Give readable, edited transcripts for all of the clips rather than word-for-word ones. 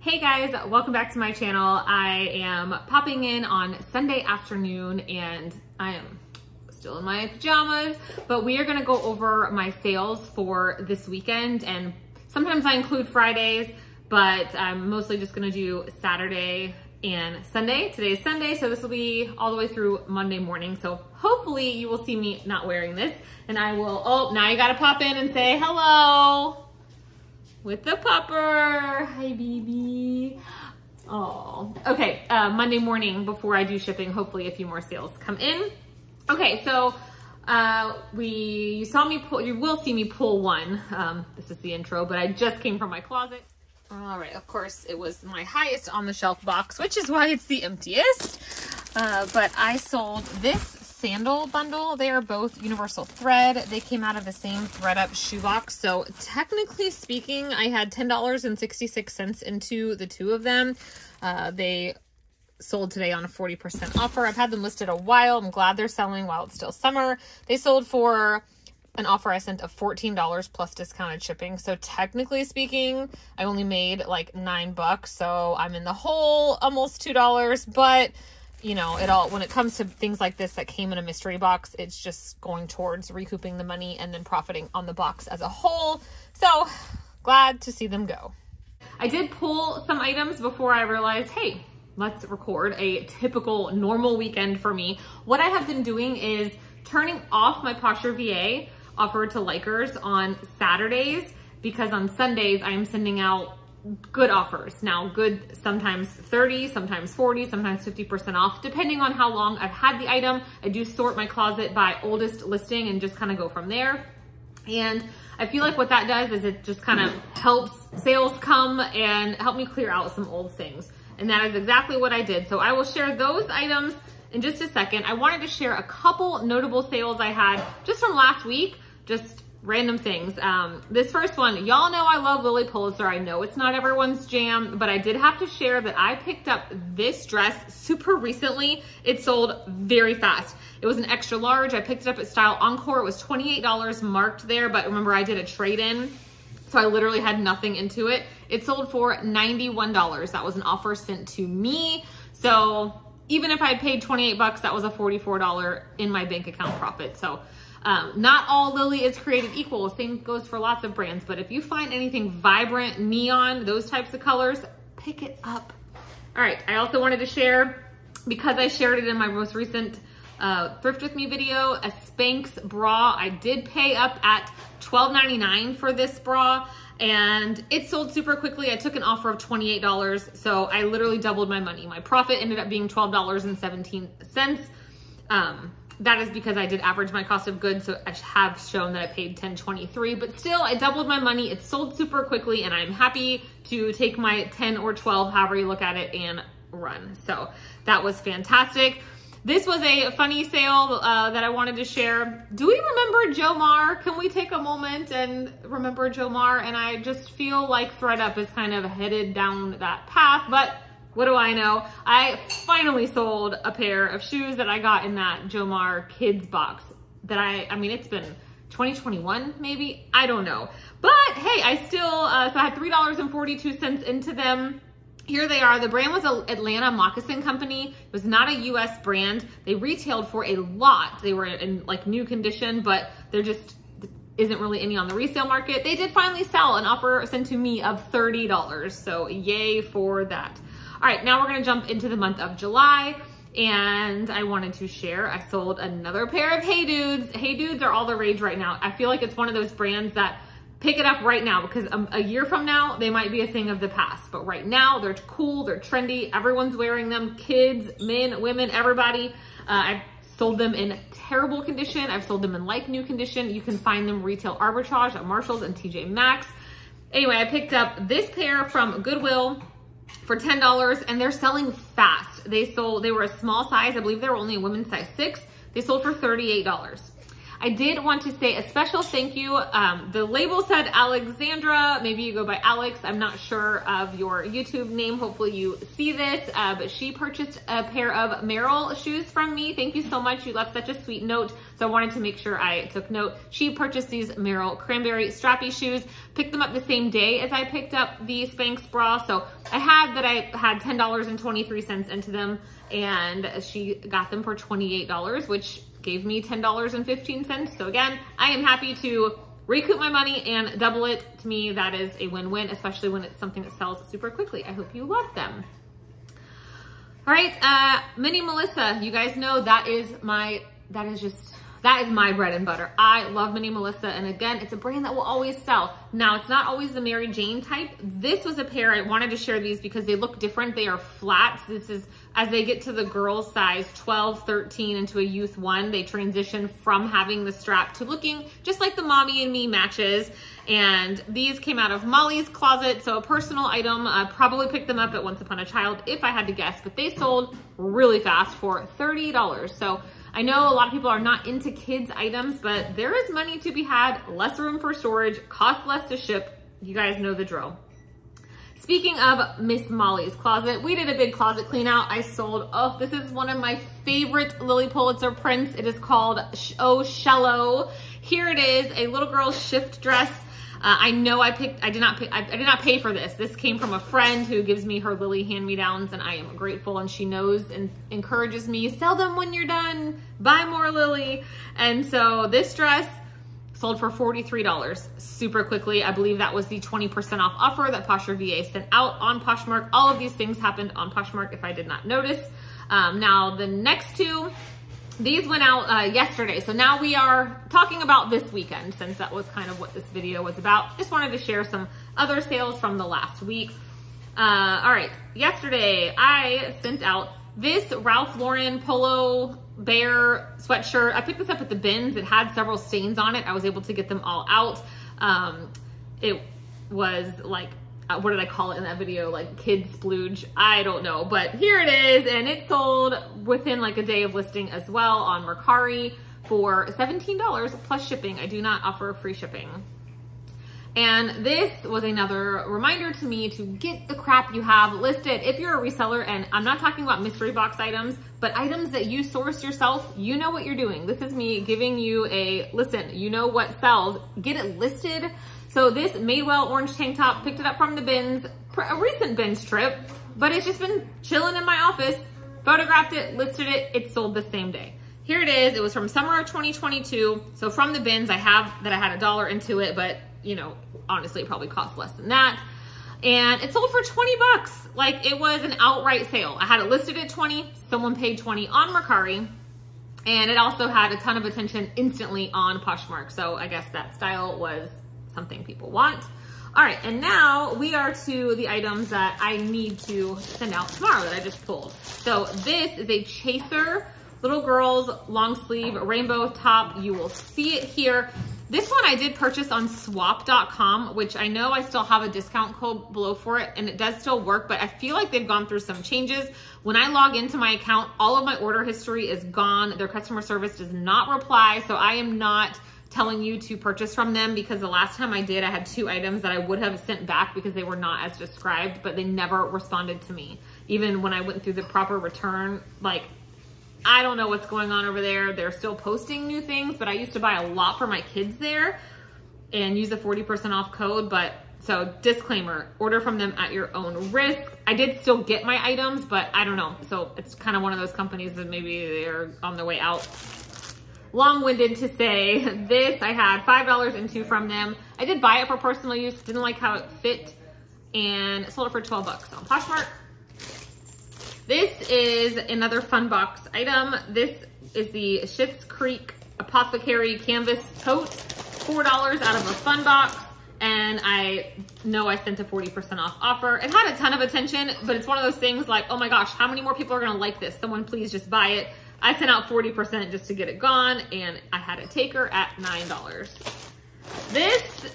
Hey guys, welcome back to my channel. I am popping in on Sunday afternoon and I am still in my pajamas, but we are gonna go over my sales for this weekend, and sometimes I include Fridays, but I'm mostly just gonna do Saturday and Sunday. Today's Sunday, so this will be all the way through Monday morning. So hopefully you will see me not wearing this, and I will, oh, now you gotta pop in and say hello. With the pupper. Hi, baby. Oh, okay. Monday morning before I do shipping, hopefully a few more sales come in. Okay, so you will see me pull one. This is the intro, but I just came from my closet. All right, of course, it was my highest on the shelf box, which is why it's the emptiest. But I sold this sandal bundle. They are both universal thread. They came out of the same thread up shoebox. So technically speaking, I had $10.66 into the two of them. They sold today on a 40% offer. I've had them listed a while. I'm glad they're selling while it's still summer. They sold for an offer I sent of $14 plus discounted shipping. So technically speaking, I only made like $9, so I'm in the hole, almost $2, but you know, when it comes to things like this that came in a mystery box, it's just going towards recouping the money and then profiting on the box as a whole. So glad to see them go. I did pull some items before I realized, hey, let's record a typical normal weekend for me. What I have been doing is turning off my Poshmark VA offer to likers on Saturdays, because on Sundays I am sending out good offers. Now, good, sometimes 30, sometimes 40, sometimes 50% off, depending on how long I've had the item. I do sort my closet by oldest listing and just kind of go from there. And I feel like what that does is it just kind of helps sales come and help me clear out some old things. And that is exactly what I did. So I will share those items in just a second. I wanted to share a couple notable sales I had just from last week, just random things. This first one, y'all know I love Lily Pulitzer. I know it's not everyone's jam, but I did have to share that I picked up this dress super recently. It sold very fast. It was an extra large. I picked it up at Style Encore. It was $28 marked there, but remember I did a trade-in, so I literally had nothing into it. It sold for $91. That was an offer sent to me. So even if I had paid 28 bucks, that was a $44 in my bank account profit. So not all Lily is created equal. Same goes for lots of brands, but if you find anything vibrant, neon, those types of colors, pick it up. All right, I also wanted to share, because I shared it in my most recent Thrift With Me video, a Spanx bra. I did pay up at $12.99 for this bra, and it sold super quickly. I took an offer of $28, so I literally doubled my money. My profit ended up being $12.17. That is because I did average my cost of goods, so I have shown that I paid $10.23, but still I doubled my money. It sold super quickly, and I'm happy to take my 10 or 12, however you look at it, and run. So that was fantastic. This was a funny sale that I wanted to share. Do we remember Joe Mar? Can we take a moment and remember Joe Mar? And I just feel like ThredUp is kind of headed down that path, but what do I know? I finally sold a pair of shoes that I got in that Joe Mar kids box that I mean, it's been 2021 maybe, I don't know. But hey, I still, so I had $3.42 into them. Here they are. The brand was Atlanta Moccasin Company. It was not a US brand. They retailed for a lot. They were in like new condition, but there just isn't really any on the resale market. They did finally sell an offer sent to me of $30. So yay for that. All right, now we're gonna jump into the month of July, and I wanted to share, I sold another pair of Hey Dudes. Hey Dudes are all the rage right now. I feel like it's one of those brands that pick it up right now, because a year from now, they might be a thing of the past, but right now they're cool, they're trendy, everyone's wearing them, kids, men, women, everybody. I've sold them in terrible condition. I've sold them in like new condition. You can find them retail arbitrage at Marshalls and TJ Maxx. Anyway, I picked up this pair from Goodwill for $10, and they're selling fast. They were a small size. I believe they were only a women's size 6. They sold for $38. I did want to say a special thank you. The label said Alexandra, maybe you go by Alex. I'm not sure of your YouTube name. Hopefully you see this, but she purchased a pair of Merrill shoes from me. Thank you so much. You left such a sweet note. So I wanted to make sure I took note. She purchased these Merrill cranberry strappy shoes, picked them up the same day as I picked up the Spanx bra. So I had $10.23 into them, and she got them for $28, which gave me $10.15. So again, I am happy to recoup my money and double it. To me, that is a win-win, especially when it's something that sells super quickly. I hope you love them. All right, Mini Melissa, you guys know that is my bread and butter. I love Mini Melissa, and again, it's a brand that will always sell. Now, it's not always the Mary Jane type. This was a pair, I wanted to share these because they look different. They are flats. This is, as they get to the girls size 12, 13, into a youth 1, they transition from having the strap to looking just like the Mommy and Me matches. And these came out of Molly's closet, so a personal item. I probably picked them up at Once Upon a Child if I had to guess, but they sold really fast for $30. So I know a lot of people are not into kids items, but there is money to be had, less room for storage, cost less to ship. You guys know the drill. Speaking of Miss Molly's closet, we did a big closet clean out. I sold, oh, this is one of my favorite Lily Pulitzer prints. It is called Oh Shallow. Here it is, a little girl's shift dress. I know I did not pay for this. This came from a friend who gives me her Lily hand-me-downs, and I am grateful, and she knows and encourages me, sell them when you're done, buy more Lily. And so this dress sold for $43 super quickly. I believe that was the 20% off offer that Posher VA sent out on Poshmark. All of these things happened on Poshmark if I did not notice. Now the next two, these went out yesterday. So now we are talking about this weekend, since that was kind of what this video was about. Just wanted to share some other sales from the last week. All right, yesterday I sent out this Ralph Lauren Polo Bear sweatshirt. I picked this up at the bins. It had several stains on it. I was able to get them all out. It was like, what did I call it in that video? Like kid splooge, I don't know, but here it is. And it sold within like a day of listing as well on Mercari for $17 plus shipping. I do not offer free shipping. And this was another reminder to me to get the crap you have listed. If you're a reseller, and I'm not talking about mystery box items, but items that you source yourself, you know what you're doing. This is me giving you a, listen, you know what sells, get it listed. So this Madewell orange tank top, picked it up from the bins, a recent bins trip, but it's just been chilling in my office, photographed it, listed it, it sold the same day. Here it is, it was from summer of 2022. So from the bins, I had $1 into it, but you know, honestly, it probably cost less than that. And it sold for 20 bucks. Like, it was an outright sale. I had it listed at 20, someone paid 20 on Mercari, and it also had a ton of attention instantly on Poshmark. So I guess that style was something people want. All right, and now we are to the items that I need to send out tomorrow that I just pulled. So this is a Chaser little girl's long sleeve rainbow top. You will see it here. This one I did purchase on swap.com, which I know I still have a discount code below for it, and it does still work, but I feel like they've gone through some changes. When I log into my account, all of my order history is gone. Their customer service does not reply, so I am not telling you to purchase from them, because the last time I did, I had 2 items that I would have sent back because they were not as described, but they never responded to me. Even when I went through the proper return, like, I don't know what's going on over there. They're still posting new things, but I used to buy a lot for my kids there and use a 40% off code. But so disclaimer, order from them at your own risk. I did still get my items, but I don't know. So it's kind of one of those companies that maybe they're on their way out. Long-winded to say this, I had $5 into from them. I did buy it for personal use, didn't like how it fit, and sold it for 12 bucks on Poshmark. This is another fun box item. This is the Schitt's Creek Apothecary Canvas Tote, $4 out of a fun box, and I know I sent a 40% off offer. It had a ton of attention, but it's one of those things like, oh my gosh, how many more people are gonna like this? Someone please just buy it. I sent out 40% just to get it gone, and I had a taker at $9. This,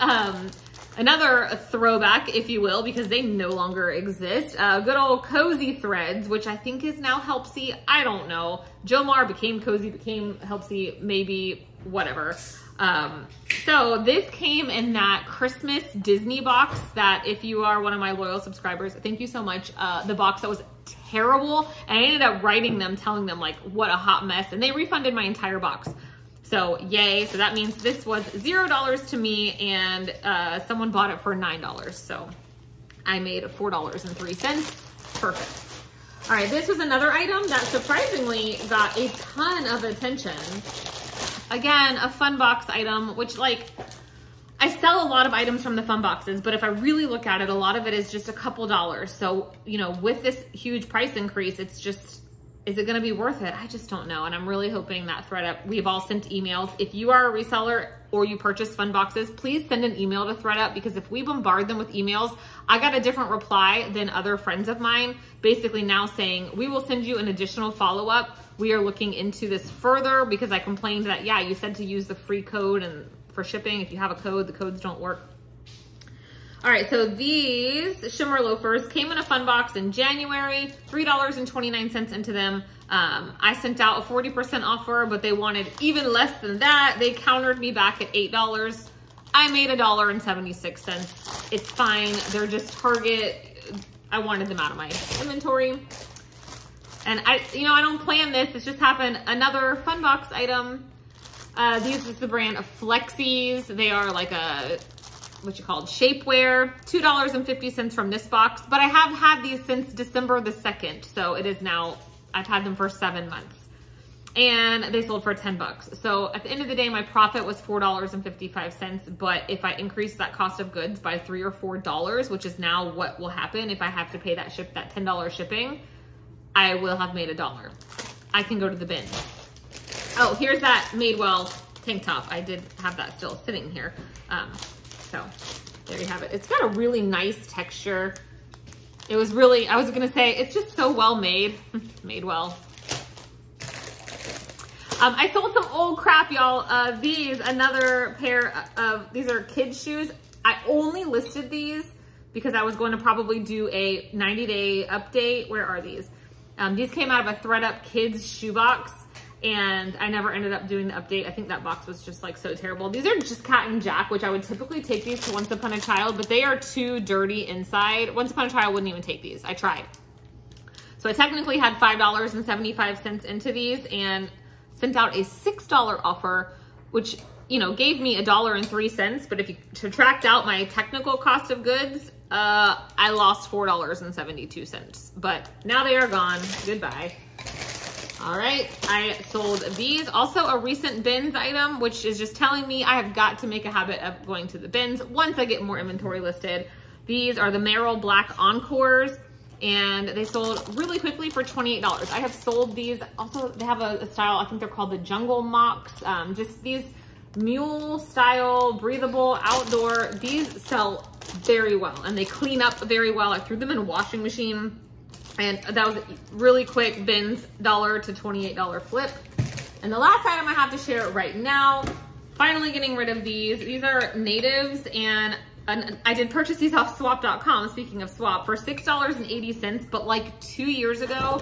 another throwback, if you will, because they no longer exist. Good old Cozy Threads, which I think is now Helpsy. I don't know. Jomar became Cozy, became Helpsy maybe whatever. So this came in that Christmas Disney box that if you are one of my loyal subscribers, thank you so much. The box that was terrible. And I ended up writing them, telling them like what a hot mess, and they refunded my entire box. So yay. So that means this was $0 to me, and someone bought it for $9. So I made $4.03. Perfect. All right, this was another item that surprisingly got a ton of attention. Again, a fun box item, which like, I sell a lot of items from the fun boxes, but if I really look at it, a lot of it is just a couple dollars. So, you know, with this huge price increase, it's just, is it gonna be worth it? I just don't know. And I'm really hoping that ThredUp, we've all sent emails. If you are a reseller or you purchase fun boxes, please send an email to ThredUp, because if we bombard them with emails, I got a different reply than other friends of mine, basically now saying, we will send you an additional follow-up. We are looking into this further, because I complained that, yeah, you said to use the free code and for shipping. If you have a code, the codes don't work. All right, so these shimmer loafers came in a fun box in January, $3.29 into them. I sent out a 40% offer, but they wanted even less than that. They countered me back at $8. I made $1.76. It's fine. They're just Target. I wanted them out of my inventory. And I don't plan this. This just happened. Another fun box item. These is the brand of Flexies. They are like a, shapewear. $2.50 from this box. But I have had these since December the 2nd. So it is now, I've had them for 7 months. And they sold for $10. So at the end of the day, my profit was $4.55. But if I increase that cost of goods by $3 or $4, which is now what will happen if I have to pay that $10 shipping, I will have made $1. I can go to the bin. Oh, here's that Madewell tank top. I did have that still sitting here. So there you have it. It's got a really nice texture. It was really, I was gonna say, it's just so well made. Made well. I sold some old crap, y'all. Another pair of, these are kids shoes. I only listed these because I was going to probably do a 90-day update. Where are these? These came out of a ThredUp kids shoebox, and I never ended up doing the update. I think that box was just like so terrible. These are just Cat and Jack, which I would typically take these to Once Upon a Child, but they are too dirty inside. Once Upon a Child wouldn't even take these. I tried. So I technically had $5.75 into these and sent out a $6 offer, which, you know, gave me $1.03. But if you subtract out my technical cost of goods, I lost $4.72. But now they are gone. Goodbye. All right, I sold these. Also a recent bins item, which is just telling me I have got to make a habit of going to the bins once I get more inventory listed. These are the Merrill Black Encores, and they sold really quickly for $28. I have sold these. Also, they have a style, I think they're called the Jungle Mocks. Just these mule style, breathable, outdoor. These sell very well, and they clean up very well. I threw them in a washing machine. And that was really quick bins, $1 to $28 flip. And the last item I have to share right now, finally getting rid of these. These are natives, and I did purchase these off swap.com, speaking of swap, for $6.80, but like 2 years ago.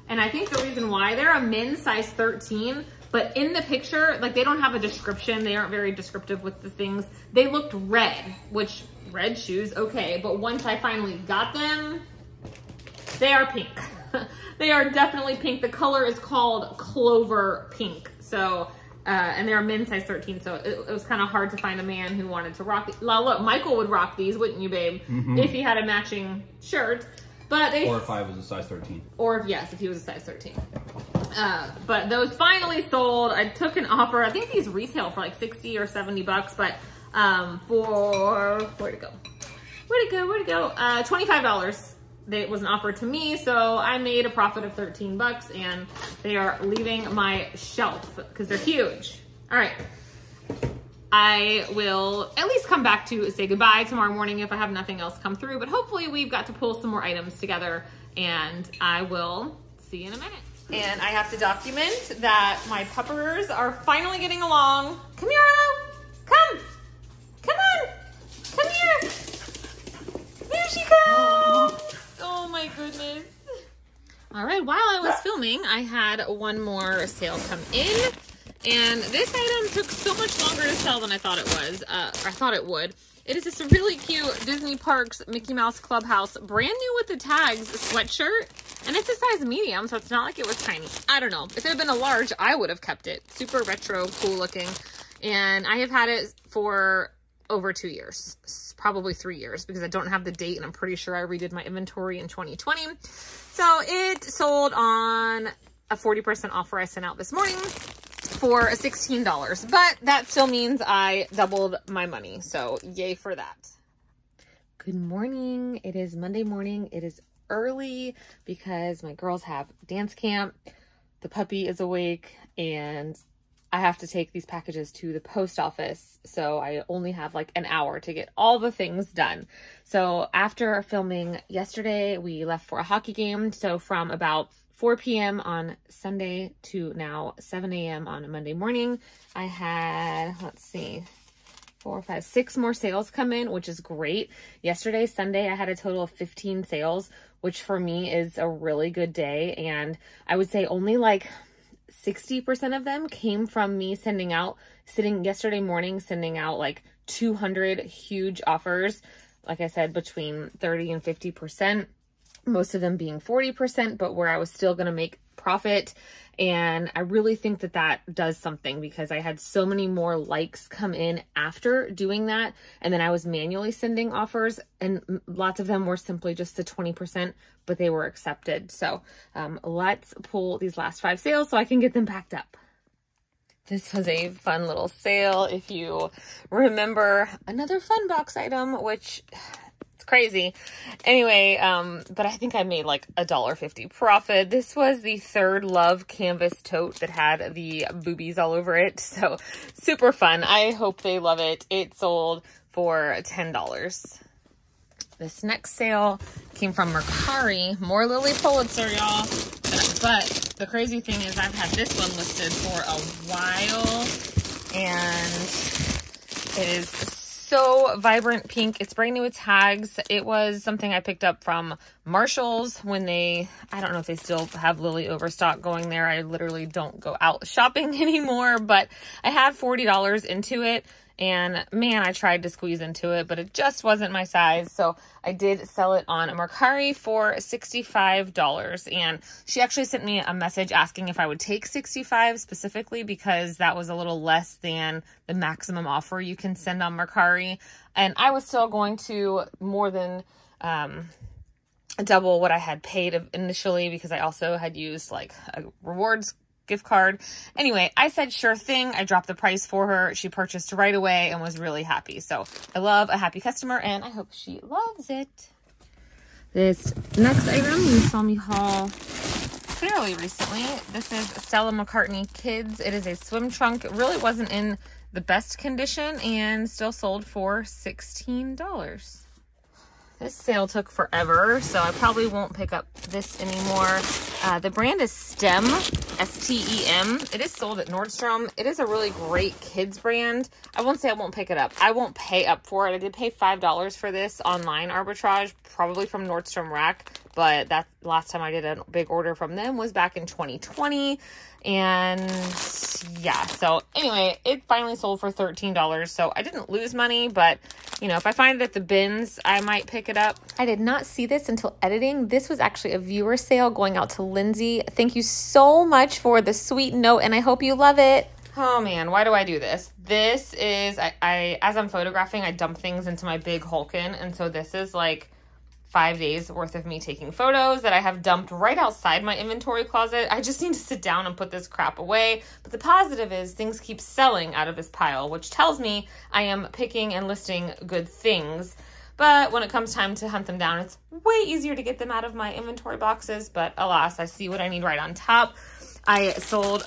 And I think the reason why, they're a men's size 13, but in the picture, like they don't have a description. They aren't very descriptive with the things. They looked red, which red shoes, okay. But once I finally got them, they are pink. They are definitely pink. The color is called Clover Pink. So, and they're men's size 13. So it was kind of hard to find a man who wanted to rock these. Look, Michael would rock these, wouldn't you, babe? Mm-hmm. If he had a matching shirt. But they, or if I was a size 13. Or if he was a size 13. But those finally sold. I took an offer. I think these retail for like 60 or 70 bucks, but for, where'd it go? $25. It was an offer to me, so I made a profit of 13 bucks, and they are leaving my shelf because they're huge. All right. I will at least come back to say goodbye tomorrow morning if I have nothing else come through, but hopefully we've got to pull some more items together, and I will see you in a minute. And I have to document that my puppers are finally getting along. Come here, Arlo. Come. Come on. Come here. There she comes. Oh my goodness. All right, while I was filming, I had one more sale come in, And this item took so much longer to sell than I thought it was, I thought it would. It is this really cute Disney Parks Mickey Mouse Clubhouse, brand new with the tags sweatshirt. And it's a size medium, so it's not like it was tiny. I don't know. If it had been a large, I would have kept it. Super retro, cool looking. And I have had it for over 2 years, probably 3 years, because I don't have the date and I'm pretty sure I redid my inventory in 2020. So it sold on a 40% offer I sent out this morning for $16, but that still means I doubled my money. So yay for that. Good morning. It is Monday morning. It is early because my girls have dance camp. The puppy is awake and I have to take these packages to the post office. So I only have like an hour to get all the things done. So after filming yesterday, we left for a hockey game. So from about 4 p.m. on Sunday to now 7 a.m. on a Monday morning, I had, let's see, 4, 5, 6 more sales come in, which is great. Yesterday, Sunday, I had a total of 15 sales, which for me is a really good day. And I would say only like 60% of them came from me sending out like 200 huge offers. Like I said, between 30 and 50%, most of them being 40%, but where I was still going to make profit. And I really think that that does something because I had so many more likes come in after doing that. And then I was manually sending offers and lots of them were simply just the 20%, but they were accepted. So let's pull these last 5 sales so I can get them packed up. This was a fun little sale. If you remember, another fun box item, which crazy. Anyway, but I think I made like $1.50 profit. This was the Third Love canvas tote that had the boobies all over it. So super fun. I hope they love it. It sold for $10. This next sale came from Mercari. More Lily Pulitzer, y'all. But the crazy thing is I've had this one listed for a while and it is so vibrant pink. It's brand new with tags. It was something I picked up from Marshall's when I don't know if they still have Lily Overstock going there. I literally don't go out shopping anymore, but I had $40 into it. And man, I tried to squeeze into it, but it just wasn't my size. So I did sell it on Mercari for $65. And she actually sent me a message asking if I would take $65 specifically because that was a little less than the maximum offer you can send on Mercari. And I was still going to more than double what I had paid initially because I also had used like a rewards gift card. Anyway, I said sure thing. I dropped the price for her. She purchased right away and was really happy. So I love a happy customer and I hope she loves it. This next item you saw me haul fairly recently. This is Stella McCartney Kids. It is a swim trunk. It really wasn't in the best condition and still sold for $16. This sale took forever, so I probably won't pick up this anymore. The brand is STEM, S-T-E-M. It is sold at Nordstrom. It is a really great kids brand. I won't say I won't pick it up. I won't pay up for it. I did pay $5 for this online arbitrage, probably from Nordstrom Rack, but that last time I did a big order from them was back in 2020. And yeah, so anyway, it finally sold for $13. So I didn't lose money, but you know, if I find it at the bins, I might pick it up. I did not see this until editing. This was actually a viewer sale going out to Lindsay. Thank you so much for the sweet note, and I hope you love it. Oh man, why do I do this? This is, as I'm photographing, I dump things into my big Hulkin, and so this is like 5 days worth of me taking photos that I have dumped right outside my inventory closet. I just need to sit down and put this crap away. But the positive is things keep selling out of this pile, which tells me I am picking and listing good things. But when it comes time to hunt them down, it's way easier to get them out of my inventory boxes. But alas, I see what I need right on top. I sold,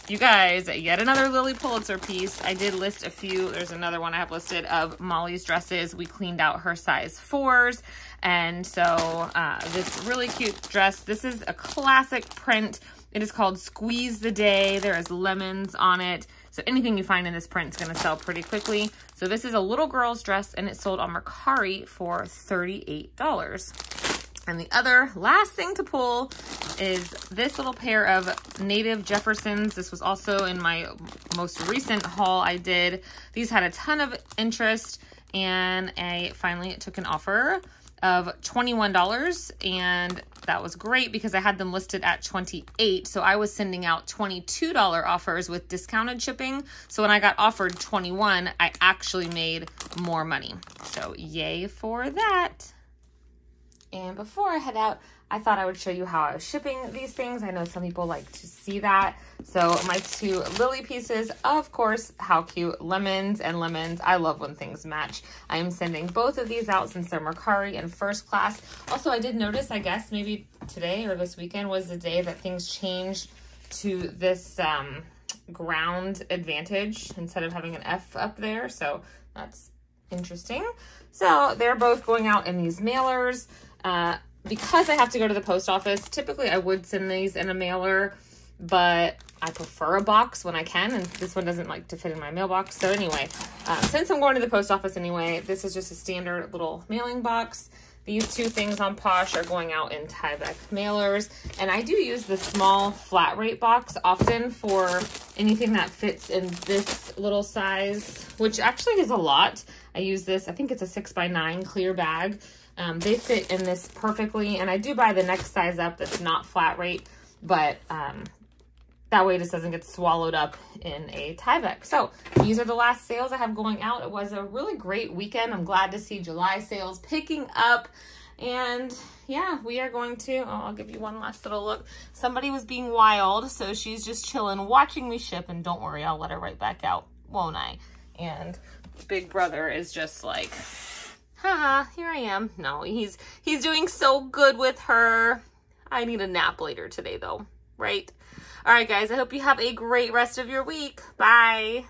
you guys, yet another Lily Pulitzer piece. I did list a few. There's another one I have listed of Molly's dresses. We cleaned out her size 4s. And so this really cute dress, this is a classic print. It is called Squeeze the Day. There is lemons on it. So anything you find in this print is going to sell pretty quickly. So this is a little girl's dress and it sold on Mercari for $38. And the other last thing to pull is this little pair of native Jeffersons. This was also in my most recent haul I did. These had a ton of interest, and I finally took an offer of $21, and that was great because I had them listed at $28. So I was sending out $22 offers with discounted shipping. So when I got offered $21, I actually made more money. So yay for that. And before I head out, I thought I would show you how I was shipping these things. I know some people like to see that. So my 2 lily pieces, of course, how cute, lemons and lemons. I love when things match. I am sending both of these out since they're Mercari and first class. Also, I did notice, I guess maybe today or this weekend was the day that things changed to this ground advantage instead of having an F up there. So that's interesting. So they're both going out in these mailers. Because I have to go to the post office, typically I would send these in a mailer, but I prefer a box when I can, and this one doesn't like to fit in my mailbox. So anyway, since I'm going to the post office anyway, this is just a standard little mailing box. These 2 things on Posh are going out in Tyvek mailers, and I do use the small flat rate box often for anything that fits in this little size, which actually is a lot. I use this, I think it's a 6x9 clear bag. They fit in this perfectly, and I do buy the next size up that's not flat rate, but that way this doesn't get swallowed up in a Tyvek. So these are the last sales I have going out. It was a really great weekend. I'm glad to see July sales picking up, and yeah, we are going to, I'll give you one last little look. Somebody was being wild, so she's just chilling, watching me ship, and don't worry, I'll let her right back out, won't I? And big brother is just like, haha, here I am. No, he's doing so good with her. I need a nap later today though, right? All right, guys, I hope you have a great rest of your week. Bye.